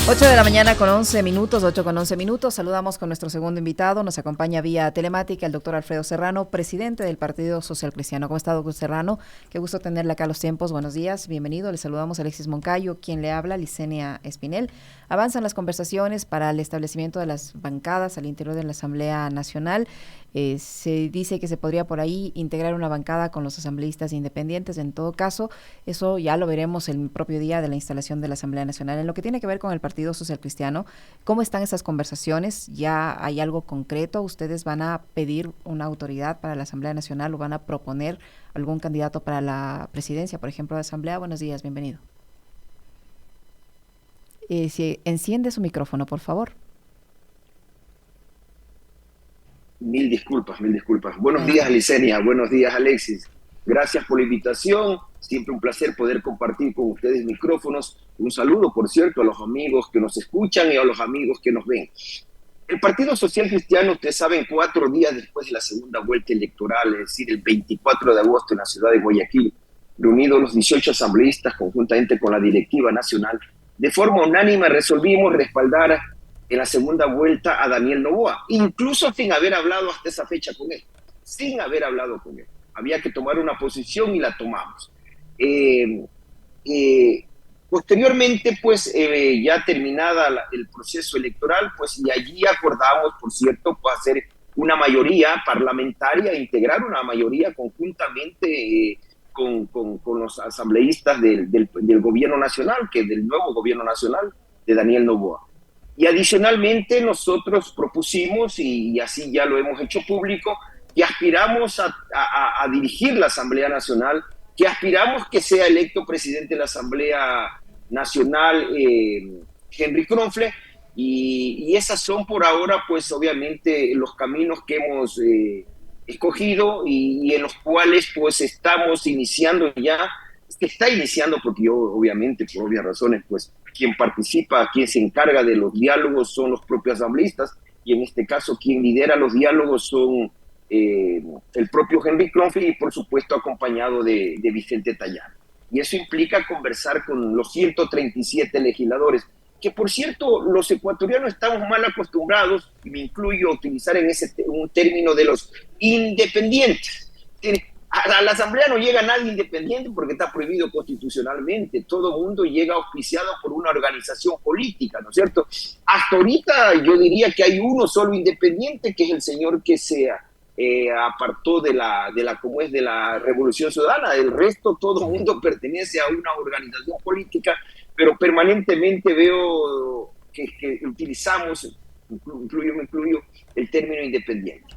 8 de la mañana con 11 minutos, 8 con 11 minutos. Saludamos con nuestro segundo invitado. Nos acompaña vía telemática el doctor Alfredo Serrano, presidente del Partido Social Cristiano. ¿Cómo está, doctor Serrano? Qué gusto tenerle acá a los tiempos. Buenos días, bienvenido. Le saludamos a Alexis Moncayo, quien le habla, Licenia Espinel. Avanzan las conversaciones para el establecimiento de las bancadas al interior de la Asamblea Nacional. Se dice que se podría por ahí integrar una bancada con los asambleístas independientes. En todo caso, eso ya lo veremos el propio día de la instalación de la Asamblea Nacional. En lo que tiene que ver con el Partido Social Cristiano, ¿cómo están esas conversaciones? ¿Ya hay algo concreto? ¿Ustedes van a pedir una autoridad para la Asamblea Nacional o van a proponer algún candidato para la presidencia, por ejemplo, de Asamblea? Buenos días, bienvenido. Si enciende su micrófono, por favor. Mil disculpas. Buenos días, Licenia. Buenos días, Alexis. Gracias por la invitación. Siempre un placer poder compartir con ustedes micrófonos. Un saludo, por cierto, a los amigos que nos escuchan y a los amigos que nos ven. El Partido Social Cristiano, ustedes saben, 4 días después de la segunda vuelta electoral, es decir, el 24 de agosto en la ciudad de Guayaquil, reunidos los 18 asambleístas conjuntamente con la directiva nacional, de forma unánime resolvimos respaldar en la segunda vuelta a Daniel Noboa, incluso sin haber hablado hasta esa fecha con él, sin haber hablado con él. Había que tomar una posición y la tomamos. Posteriormente, pues, ya terminada el proceso electoral, pues, y allí acordamos, por cierto, pues, hacer una mayoría parlamentaria, integrar una mayoría conjuntamente con los asambleístas del gobierno nacional, que del nuevo gobierno nacional de Daniel Noboa. Y adicionalmente nosotros propusimos, y así ya lo hemos hecho público, que aspiramos a dirigir la Asamblea Nacional, que aspiramos que sea electo presidente de la Asamblea Nacional Henry Kronfle, y esas son por ahora, pues obviamente, los caminos que hemos escogido y en los cuales pues estamos iniciando ya. Está iniciando porque yo, obviamente, por obvias razones, pues quien participa, quien se encarga de los diálogos son los propios asambleístas, y en este caso quien lidera los diálogos son el propio Henry Kronfle y por supuesto acompañado de Vicente Tallano. Y eso implica conversar con los 137 legisladores, que por cierto los ecuatorianos estamos mal acostumbrados, y me incluyo, a utilizar un término de los independientes. A la Asamblea no llega nadie independiente porque está prohibido constitucionalmente. Todo mundo llega auspiciado por una organización política, ¿no es cierto? Hasta ahorita yo diría que hay uno solo independiente, que es el señor que se apartó de la Revolución Ciudadana. El resto, todo el mundo pertenece a una organización política, pero permanentemente veo que utilizamos, me incluyo, el término independiente.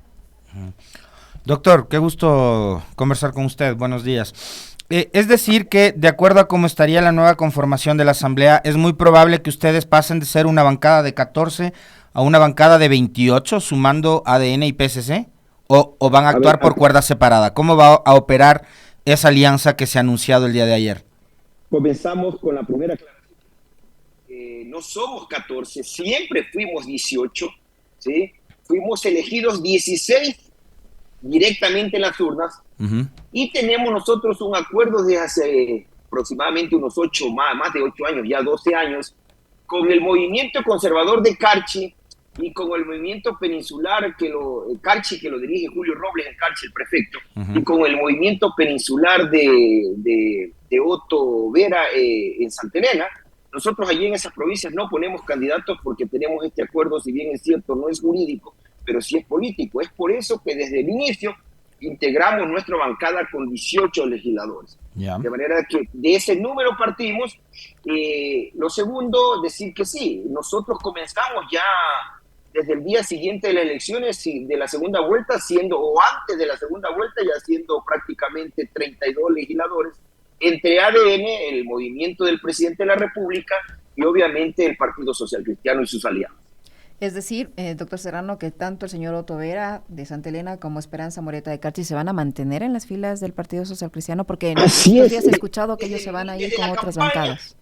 Doctor, qué gusto conversar con usted. Buenos días. Es decir que, de acuerdo a cómo estaría la nueva conformación de la Asamblea, es muy probable que ustedes pasen de ser una bancada de 14 a una bancada de 28, sumando ADN y PSC, o van a actuar por cuerda separada. ¿Cómo va a operar esa alianza que se ha anunciado el día de ayer? Comenzamos con la primera aclaración. No somos 14, siempre fuimos 18, ¿sí? Fuimos elegidos 16 directamente en las urnas, y tenemos nosotros un acuerdo de hace aproximadamente unos más de 8 años, ya 12 años, con el movimiento conservador de Carchi y con el movimiento peninsular Carchi, que lo dirige Julio Robles en Carchi, el prefecto, y con el movimiento peninsular de Otto Vera en Santa Elena. Nosotros allí en esas provincias no ponemos candidatos porque tenemos este acuerdo, si bien es cierto, no es jurídico, pero sí es político. Es por eso que desde el inicio integramos nuestra bancada con 18 legisladores. Yeah. De manera que de ese número partimos. Lo segundo, decir que sí, nosotros comenzamos ya desde el día siguiente de las elecciones de la segunda vuelta, o antes de la segunda vuelta, ya siendo prácticamente 32 legisladores, entre ADN, el movimiento del presidente de la República, y obviamente el Partido Social Cristiano y sus aliados. Es decir, doctor Serrano, que tanto el señor Otto Vera de Santa Elena como Esperanza Moreta de Carchi se van a mantener en las filas del Partido Social Cristiano, porque en estos días he escuchado que ellos se van a ir con otras bancadas.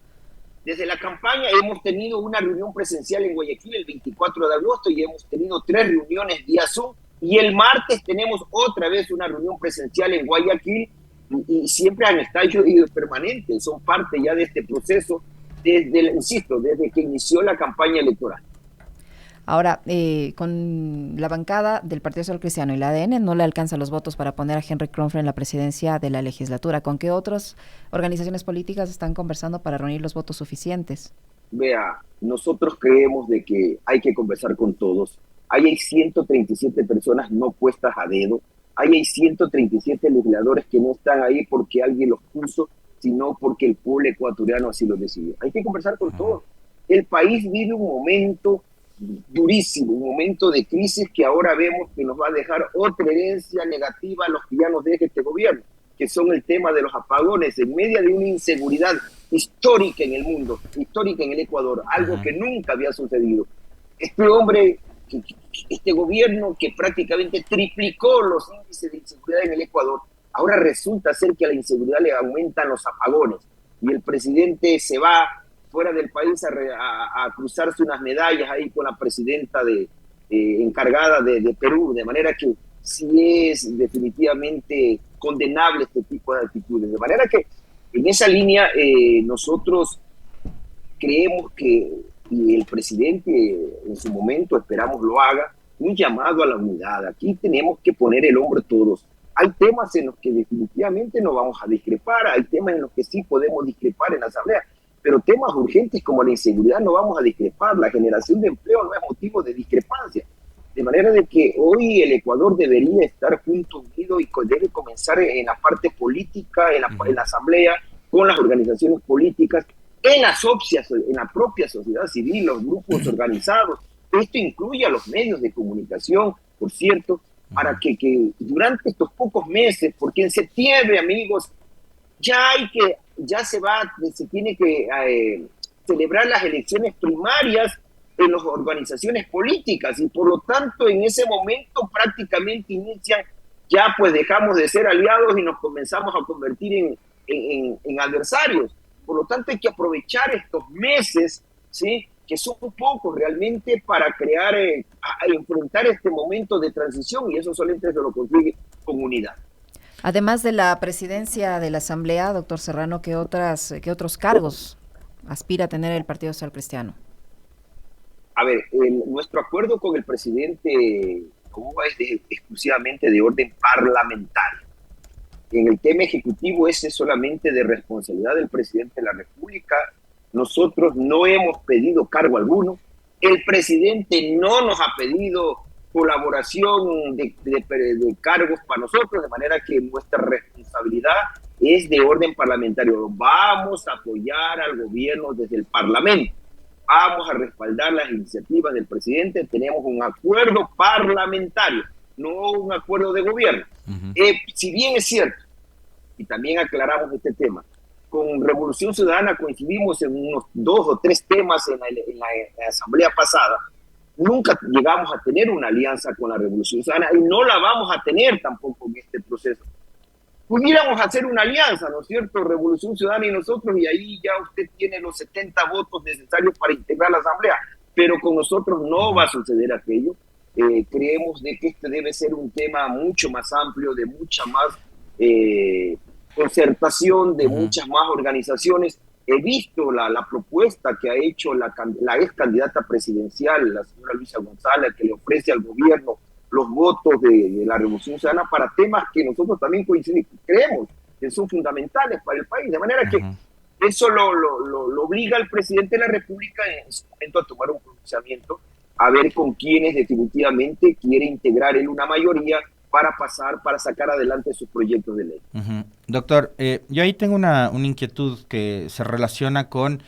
Desde la campaña hemos tenido una reunión presencial en Guayaquil el 24 de agosto y hemos tenido 3 reuniones vía Zoom, y el martes tenemos otra vez una reunión presencial en Guayaquil, y siempre han estado permanentes, son parte ya de este proceso insisto, desde que inició la campaña electoral. Ahora, con la bancada del Partido Social Cristiano y la ADN no le alcanzan los votos para poner a Henry Kronfler en la presidencia de la legislatura. ¿Con qué otras organizaciones políticas están conversando para reunir los votos suficientes? Vea, nosotros creemos de que hay que conversar con todos. Ahí hay 137 personas no puestas a dedo. Ahí hay 137 legisladores que no están ahí porque alguien los puso, sino porque el pueblo ecuatoriano así lo decidió. Hay que conversar con todos. El país vive un momento durísimo, un momento de crisis que ahora vemos que nos va a dejar otra herencia negativa a los que ya nos deje este gobierno, que son el tema de los apagones, en medio de una inseguridad histórica en el mundo, histórica en el Ecuador, algo que nunca había sucedido. Este gobierno que prácticamente triplicó los índices de inseguridad en el Ecuador, ahora resulta ser que a la inseguridad le aumentan los apagones y el presidente se va fuera del país a cruzarse unas medallas ahí con la presidenta encargada de Perú, de manera que sí es definitivamente condenable este tipo de actitudes. De manera que en esa línea nosotros creemos que, y el presidente en su momento esperamos lo haga, un llamado a la unidad. Aquí tenemos que poner el hombro todos. Hay temas en los que definitivamente no vamos a discrepar, hay temas en los que sí podemos discrepar en la Asamblea, pero temas urgentes como la inseguridad no vamos a discrepar, la generación de empleo no es motivo de discrepancia. De manera de que hoy el Ecuador debería estar junto, unido, y debe comenzar en la parte política, en la Asamblea, con las organizaciones políticas, en la propia sociedad civil, los grupos organizados. Esto incluye a los medios de comunicación, por cierto, para que durante estos pocos meses, porque en septiembre, amigos, se tiene que celebrar las elecciones primarias en las organizaciones políticas, y por lo tanto en ese momento prácticamente inician, ya pues dejamos de ser aliados y nos comenzamos a convertir en adversarios. Por lo tanto hay que aprovechar estos meses, ¿sí?, que son pocos realmente, para enfrentar este momento de transición, y eso solamente se lo consigue con unidad. Además de la presidencia de la Asamblea, doctor Serrano, ¿qué otros cargos aspira a tener el Partido Social Cristiano? A ver, nuestro acuerdo con el presidente Novoa es exclusivamente de orden parlamentario. En el tema ejecutivo ese es solamente de responsabilidad del presidente de la República. Nosotros no hemos pedido cargo alguno. El presidente no nos ha pedido colaboración de cargos para nosotros, de manera que nuestra responsabilidad es de orden parlamentario. Vamos a apoyar al gobierno desde el Parlamento. Vamos a respaldar las iniciativas del presidente. Tenemos un acuerdo parlamentario, no un acuerdo de gobierno. Si bien es cierto, y también aclaramos este tema, con Revolución Ciudadana coincidimos en unos 2 o 3 temas en la asamblea pasada, nunca llegamos a tener una alianza con la Revolución Ciudadana y no la vamos a tener tampoco en este proceso. Pudiéramos hacer una alianza, ¿no es cierto? Revolución Ciudadana y nosotros, y ahí ya usted tiene los 70 votos necesarios para integrar la asamblea, pero con nosotros no va a suceder aquello. Creemos de que este debe ser un tema mucho más amplio, de mucha más concertación, de muchas más organizaciones. He visto la propuesta que ha hecho la ex candidata presidencial, la señora Luisa González, que le ofrece al gobierno los votos de la Revolución Ciudadana para temas que nosotros también creemos que son fundamentales para el país. De manera que eso lo obliga al presidente de la República en su momento a tomar un pronunciamiento, a ver con quiénes definitivamente quiere integrar él una mayoría para sacar adelante sus proyectos de ley. Doctor, yo ahí tengo una inquietud que se relaciona con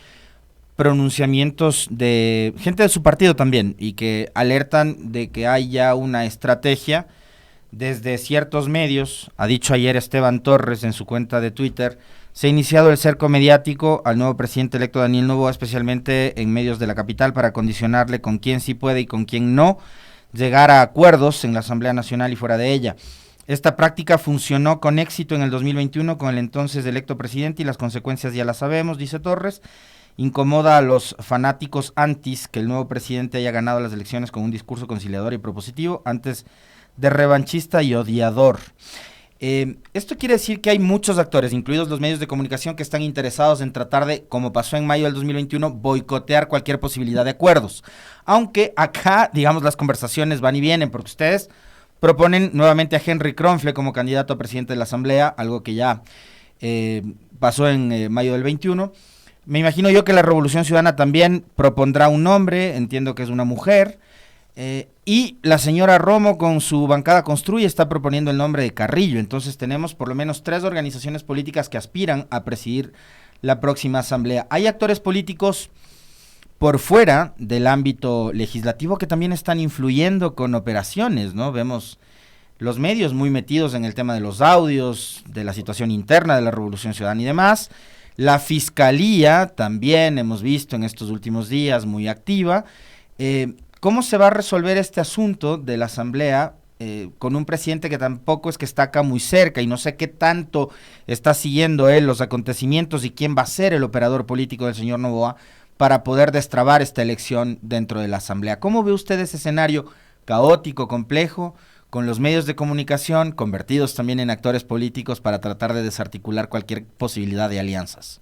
pronunciamientos de gente de su partido también, y que alertan de que hay ya una estrategia desde ciertos medios. Ha dicho ayer Esteban Torres en su cuenta de Twitter: se ha iniciado el cerco mediático al nuevo presidente electo Daniel Noboa, especialmente en medios de la capital, para condicionarle con quién sí puede y con quién no llegar a acuerdos en la Asamblea Nacional y fuera de ella. Esta práctica funcionó con éxito en el 2021 con el entonces electo presidente, y las consecuencias ya las sabemos, dice Torres. Incomoda a los fanáticos antis que el nuevo presidente haya ganado las elecciones con un discurso conciliador y propositivo, antes de revanchista y odiador. Esto quiere decir que hay muchos actores, incluidos los medios de comunicación, que están interesados en tratar de, como pasó en mayo del 2021, boicotear cualquier posibilidad de acuerdos. Aunque acá, digamos, las conversaciones van y vienen, porque ustedes proponen nuevamente a Henry Kronfle como candidato a presidente de la Asamblea, algo que ya pasó en mayo del 21. Me imagino yo que la Revolución Ciudadana también propondrá un nombre, entiendo que es una mujer. Y la señora Romo con su bancada Construye está proponiendo el nombre de Carrillo. Entonces tenemos por lo menos 3 organizaciones políticas que aspiran a presidir la próxima asamblea. Hay actores políticos por fuera del ámbito legislativo que también están influyendo con operaciones, ¿no? Vemos los medios muy metidos en el tema de los audios, de la situación interna de la Revolución Ciudadana y demás. La Fiscalía también hemos visto en estos últimos días muy activa. ¿Cómo se va a resolver este asunto de la Asamblea con un presidente que tampoco es que está acá muy cerca y no sé qué tanto está siguiendo él los acontecimientos y quién va a ser el operador político del señor Noboa para poder destrabar esta elección dentro de la Asamblea? ¿Cómo ve usted ese escenario caótico, complejo, con los medios de comunicación convertidos también en actores políticos para tratar de desarticular cualquier posibilidad de alianzas?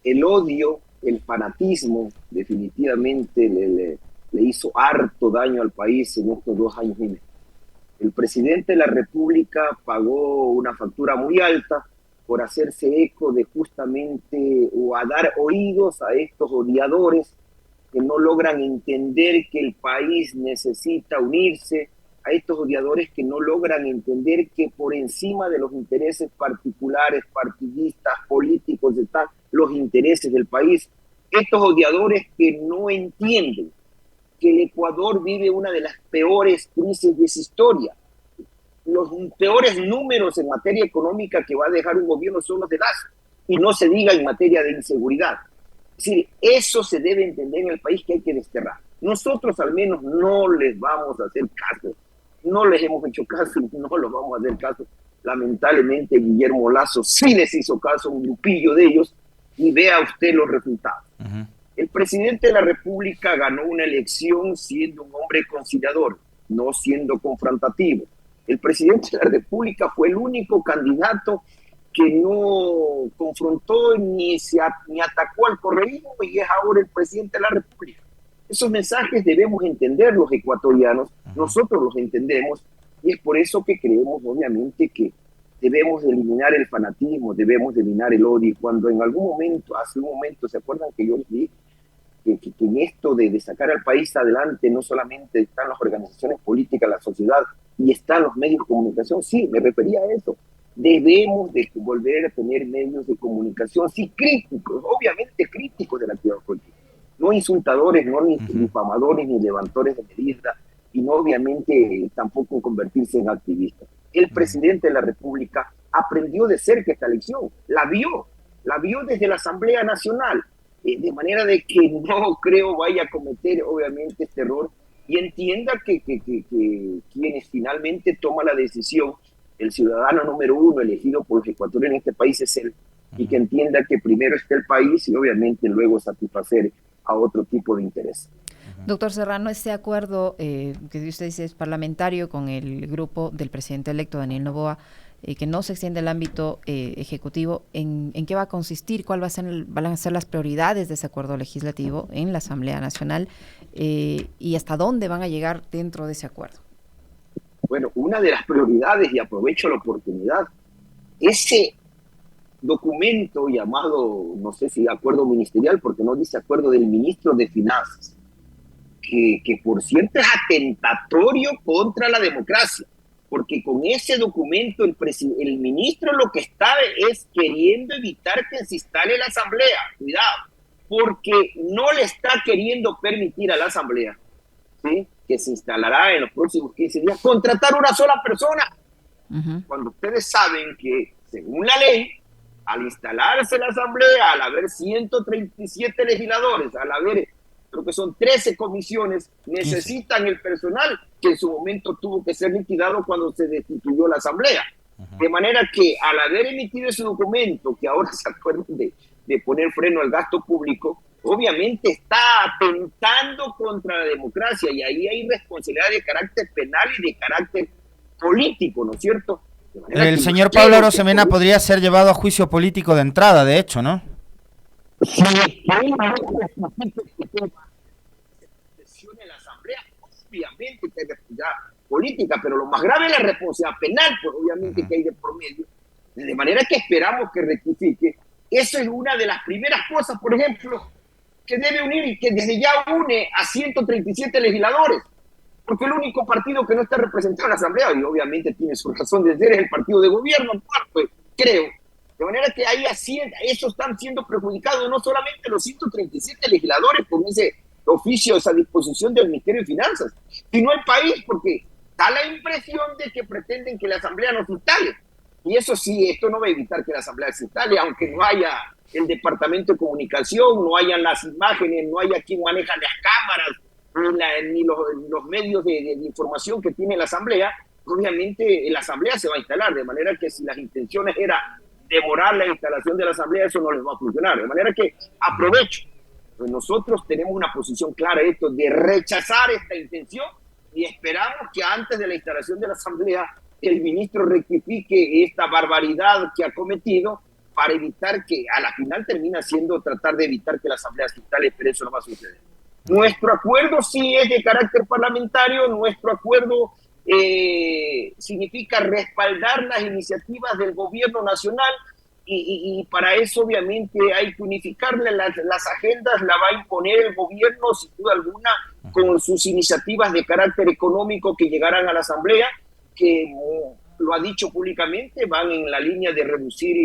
El odio, el fanatismo, definitivamente le hizo harto daño al país en estos 2 años y medio. El presidente de la República pagó una factura muy alta por hacerse eco de justamente o a dar oídos a estos odiadores que no logran entender que el país necesita unirse, a estos odiadores que no logran entender que por encima de los intereses particulares, partidistas, políticos, están los intereses del país. Estos odiadores que no entienden que el Ecuador vive una de las peores crisis de su historia. Los peores números en materia económica que va a dejar un gobierno son los de Lazo, y no se diga en materia de inseguridad. Es decir, eso se debe entender en el país, que hay que desterrar. Nosotros al menos no les vamos a hacer caso, no les hemos hecho caso y no los vamos a hacer caso. Lamentablemente Guillermo Lazo sí les hizo caso a un grupillo de ellos, y vea usted los resultados. Uh-huh. El presidente de la República ganó una elección siendo un hombre conciliador, no siendo confrontativo. El presidente de la República fue el único candidato que no confrontó ni atacó al correísmo, y es ahora el presidente de la República. Esos mensajes debemos entender los ecuatorianos, nosotros los entendemos, y es por eso que creemos obviamente que debemos de eliminar el fanatismo, debemos de eliminar el odio. Cuando en algún momento, hace un momento, ¿se acuerdan que yo les dije que en esto de sacar al país adelante no solamente están las organizaciones políticas, la sociedad, y están los medios de comunicación? Sí, me refería a eso. Debemos de volver a tener medios de comunicación, sí, críticos, obviamente críticos de la actividad política, no insultadores, no ni difamadores, ni levantores de medidas, y no obviamente tampoco convertirse en activistas. El presidente de la República aprendió de cerca esta elección, la vio desde la Asamblea Nacional, de manera de que no creo vaya a cometer obviamente este error, y entienda que quienes finalmente toman la decisión, el ciudadano número 1 elegido por los ecuatorianos en este país es él, y que entienda que primero está el país y obviamente luego satisfacer a otro tipo de interés. Doctor Serrano, este acuerdo que usted dice es parlamentario con el grupo del presidente electo Daniel Noboa, que no se extiende al ámbito ejecutivo, ¿en qué va a consistir? ¿Cuáles van a ser las prioridades de ese acuerdo legislativo en la Asamblea Nacional y hasta dónde van a llegar dentro de ese acuerdo? Bueno, una de las prioridades, y aprovecho la oportunidad, ese documento llamado, no sé si acuerdo ministerial, porque no dice acuerdo del ministro de Finanzas, que por cierto es atentatorio contra la democracia, porque con ese documento el ministro lo que está es queriendo evitar que se instale la asamblea. Cuidado, porque no le está queriendo permitir a la asamblea, ¿sí?, que se instalará en los próximos 15 días, contratar una sola persona. Uh-huh. Cuando ustedes saben que, según la ley, al instalarse la asamblea, al haber 137 legisladores, al haber, creo que son 13 comisiones, necesitan el personal que en su momento tuvo que ser liquidado cuando se destituyó la asamblea. Uh-huh. De manera que al haber emitido ese documento, que ahora se acuerdan de poner freno al gasto público, obviamente está atentando contra la democracia, y ahí hay responsabilidad de carácter penal y de carácter político, ¿no es cierto? De manera El que señor quiero Pablo que Arosemena podría ser llevado a juicio político de entrada, de hecho, ¿no? si él no justifica este tema, sesión en la Asamblea, obviamente que hay responsabilidad política, pero lo más grave es la responsabilidad penal, pues obviamente que hay de por medio. De manera que esperamos que rectifique. Eso es una de las primeras cosas, por ejemplo, que debe unir y que desde ya une a 137 legisladores, porque el único partido que no está representado en la Asamblea, y obviamente tiene su razón de ser, es el partido de gobierno, pues, creo. De manera que ahí esos están siendo perjudicados no solamente los 137 legisladores con ese oficio, esa disposición del Ministerio de Finanzas, sino el país, porque da la impresión de que pretenden que la Asamblea no se instale. Y eso sí, esto no va a evitar que la Asamblea se instale, aunque no haya el Departamento de Comunicación, no hayan las imágenes, no haya quien maneja las cámaras, ni los medios de información que tiene la Asamblea. Obviamente la Asamblea se va a instalar, de manera que si las intenciones eran demorar la instalación de la Asamblea, eso no les va a funcionar. De manera que aprovecho, pues nosotros tenemos una posición clara esto de rechazar esta intención y esperamos que antes de la instalación de la Asamblea el ministro rectifique esta barbaridad que ha cometido para evitar que a la final termina siendo tratar de evitar que la Asamblea se instale, pero eso no va a suceder. Nuestro acuerdo sí es de carácter parlamentario, nuestro acuerdo significa respaldar las iniciativas del gobierno nacional y para eso obviamente hay que unificarle las agendas, la va a imponer el gobierno sin duda alguna con sus iniciativas de carácter económico que llegarán a la Asamblea, que lo ha dicho públicamente, van en la línea de reducir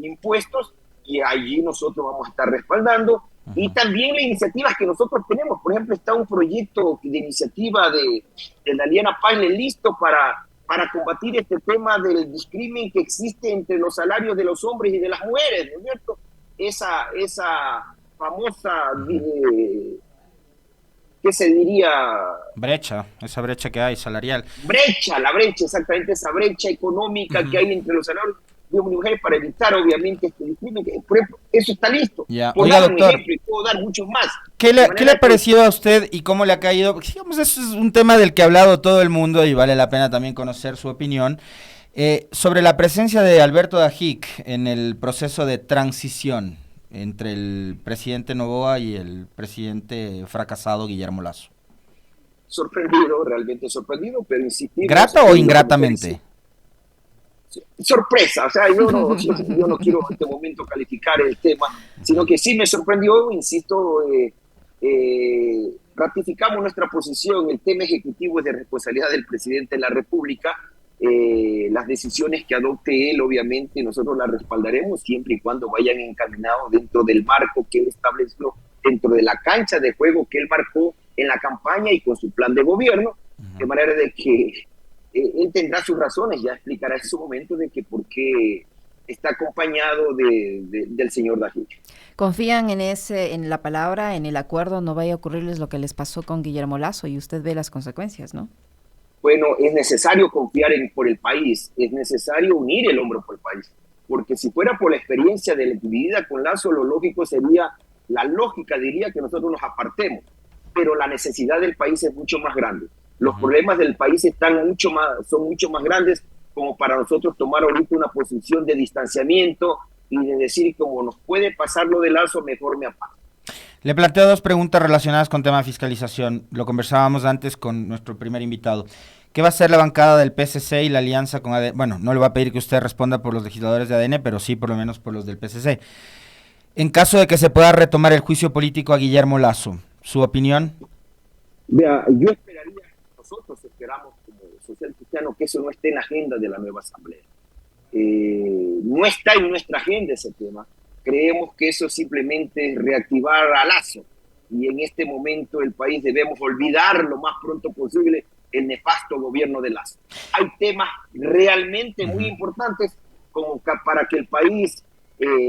impuestos y allí nosotros vamos a estar respaldando. Y también las iniciativas que nosotros tenemos, por ejemplo, está un proyecto de iniciativa de la Liana Paine listo para combatir este tema del discrimen que existe entre los salarios de los hombres y de las mujeres, ¿no es cierto? Esa famosa, ¿qué se diría? Esa brecha que hay salarial. La brecha, exactamente, esa brecha económica que hay entre los salarios de hombres y mujeres para evitar, obviamente, este discrimen. Por ejemplo, eso está listo. Por Oiga, dar doctor, un ejemplo, y puedo dar muchos más. ¿Qué le ha parecido a usted y cómo le ha caído? Porque, digamos, eso es un tema del que ha hablado todo el mundo y vale la pena también conocer su opinión. Sobre la presencia de Alberto Dajic en el proceso de transición entre el presidente Noboa y el presidente fracasado Guillermo Lasso. Sorprendido, realmente sorprendido, pero insistir. ¿Grata o ingratamente? Sorpresa, o sea, yo no quiero en este momento calificar el tema, sino que sí me sorprendió, insisto, ratificamos nuestra posición, el tema ejecutivo es de responsabilidad del presidente de la República, las decisiones que adopte él, obviamente, nosotros las respaldaremos siempre y cuando vayan encaminados dentro del marco que él estableció, dentro de la cancha de juego que él marcó en la campaña y con su plan de gobierno, de manera de que él tendrá sus razones, ya explicará en su momento de que por qué está acompañado del señor Dajic. ¿Confían en la palabra, en el acuerdo, no vaya a ocurrirles lo que les pasó con Guillermo Lasso y usted ve las consecuencias, ¿no? Bueno, es necesario confiar por el país, es necesario unir el hombro por el país, porque si fuera por la experiencia de la vida con Lasso, lo lógico sería, la lógica diría que nosotros nos apartemos, pero la necesidad del país es mucho más grande. Los problemas del país son mucho más grandes como para nosotros tomar ahorita una posición de distanciamiento y de decir, como nos puede pasar lo de Lasso, mejor me aparto. Le planteo dos preguntas relacionadas con tema de fiscalización. Lo conversábamos antes con nuestro primer invitado. ¿Qué va a hacer la bancada del PSC y la alianza con ADN? Bueno, no le voy a pedir que usted responda por los legisladores de ADN, pero sí por lo menos por los del PSC. En caso de que se pueda retomar el juicio político a Guillermo Lasso, ¿su opinión? Vea, yo esperaría, nosotros esperamos como social cristiano que eso no esté en la agenda de la nueva asamblea. No está en nuestra agenda ese tema. Creemos que eso simplemente es reactivar a Lasso y en este momento el país debemos olvidar lo más pronto posible el nefasto gobierno de Lasso. Hay temas realmente muy importantes como para que el país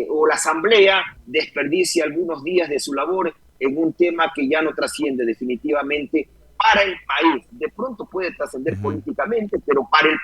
o la asamblea desperdicie algunos días de su labor en un tema que ya no trasciende definitivamente para el país. De pronto puede trascender políticamente, pero para el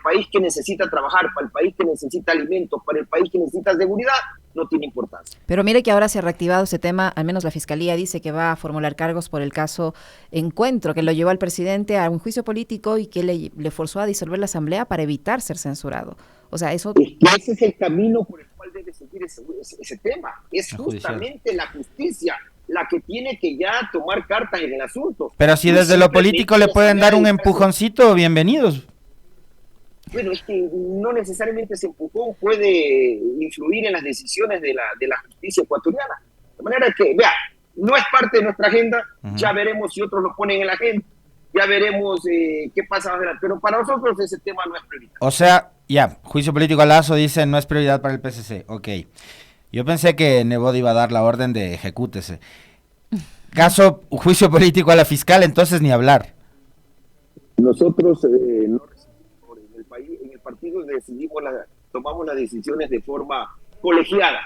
país que necesita trabajar, para el país que necesita alimentos, para el país que necesita seguridad, no tiene importancia. Pero mire que ahora se ha reactivado ese tema, al menos la Fiscalía dice que va a formular cargos por el caso Encuentro, que lo llevó al presidente a un juicio político y que le forzó a disolver la asamblea para evitar ser censurado. O sea, eso... Ese es el camino por el cual debe seguir ese tema. Es justamente la justicia la que tiene que ya tomar cartas en el asunto. Pero si desde lo político le pueden dar un empujoncito, bienvenidos. Bueno, es que no necesariamente ese empujón puede influir en las decisiones de la justicia ecuatoriana. De manera que, vea, no es parte de nuestra agenda, ya veremos si otros lo ponen en la agenda, ya veremos qué pasa más adelante. Pero para nosotros ese tema no es prioridad. O sea, ya, juicio político a Lazo dice no es prioridad para el PSC, ok. Yo pensé que Nebot iba a dar la orden de ejecútese. Caso juicio político a la fiscal, entonces ni hablar. Nosotros no recibimos en el partido tomamos las decisiones de forma colegiada,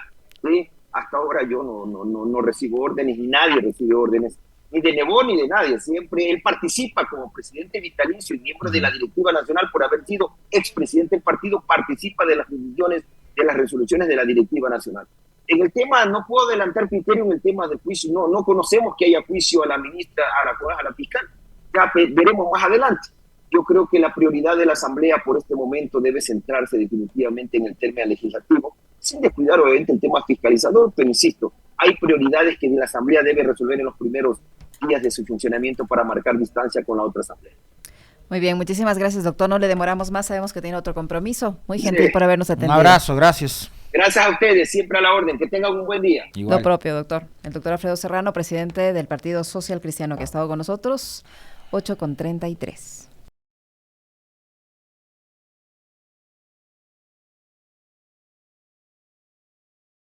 ¿sí? Hasta ahora yo no recibo órdenes, ni nadie recibe órdenes, ni de Nebot ni de nadie. Siempre él participa como presidente vitalicio y miembro de la directiva nacional por haber sido expresidente del partido, participa de las decisiones, de las resoluciones de la directiva nacional. En el tema, no puedo adelantar criterio en el tema del juicio, no conocemos que haya juicio a la ministra, a la fiscal, ya veremos más adelante. Yo creo que la prioridad de la Asamblea por este momento debe centrarse definitivamente en el tema legislativo, sin descuidar obviamente el tema fiscalizador, pero insisto, hay prioridades que la Asamblea debe resolver en los primeros días de su funcionamiento para marcar distancia con la otra Asamblea. Muy bien, muchísimas gracias, doctor. No le demoramos más, sabemos que tiene otro compromiso. Muy gentil por habernos atendido. Un abrazo, gracias. Gracias a ustedes, siempre a la orden. Que tengan un buen día. Igual. Lo propio, doctor. El doctor Alfredo Serrano, presidente del Partido Social Cristiano, que ha estado con nosotros, 8:33.